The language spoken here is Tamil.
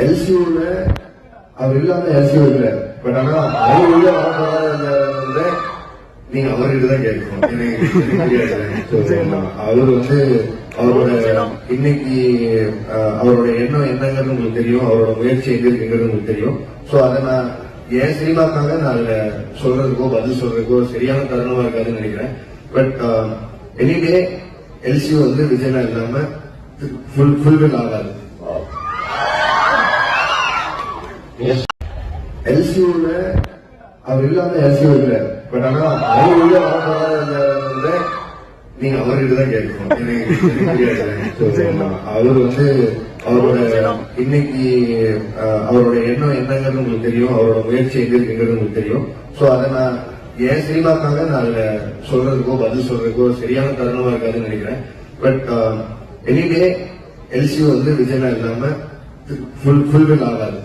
எல்சியூல அவர் இல்லாம எல்சியூ இல்ல. பட் ஆனா அவர் உள்ள வரப்போறாரு, நீங்க அவர்கிட்ட தான் கேட்கணும். அவர் அவரோட இன்னைக்கு அவரோட எண்ணம் என்னங்கிறது உங்களுக்கு தெரியும், அவரோட முயற்சி எங்க இருக்குங்கிறது உங்களுக்கு தெரியும். சோ அதை நான் என் சினிமாக்காக நான் அதுல சொல்றதுக்கோ பதில் சொல்றதுக்கோ சரியான தருணமா இருக்காதுன்னு நினைக்கிறேன். பட் எனிடே எல்சியூ விஜயனா இல்லாம ஃபுல்ஃபில் ஆகாது. எல்சியூல அவர் இல்லாம எல்சியூ இல்ல. பட் ஆனா அவர் உள்ள வரப்போறாரு, நீங்க அவர்கிட்ட தான் கேட்கணும். அவர் அவரோட இன்னைக்கு அவரோட எண்ணம் என்னங்கிறது உங்களுக்கு தெரியும், அவரோட முயற்சி எங்க இருக்குங்கிறது உங்களுக்கு தெரியும். சோ அதை நான் என் சினிமாக்காக நான் அதுல சொல்றதுக்கோ பதில் சொல்றதுக்கோ சரியான தருணமா இருக்காதுன்னு நினைக்கிறேன். பட் எனிடே எல்சியூ விஜயனா இல்லாம ஃபுல்ஃபில் ஆகாது.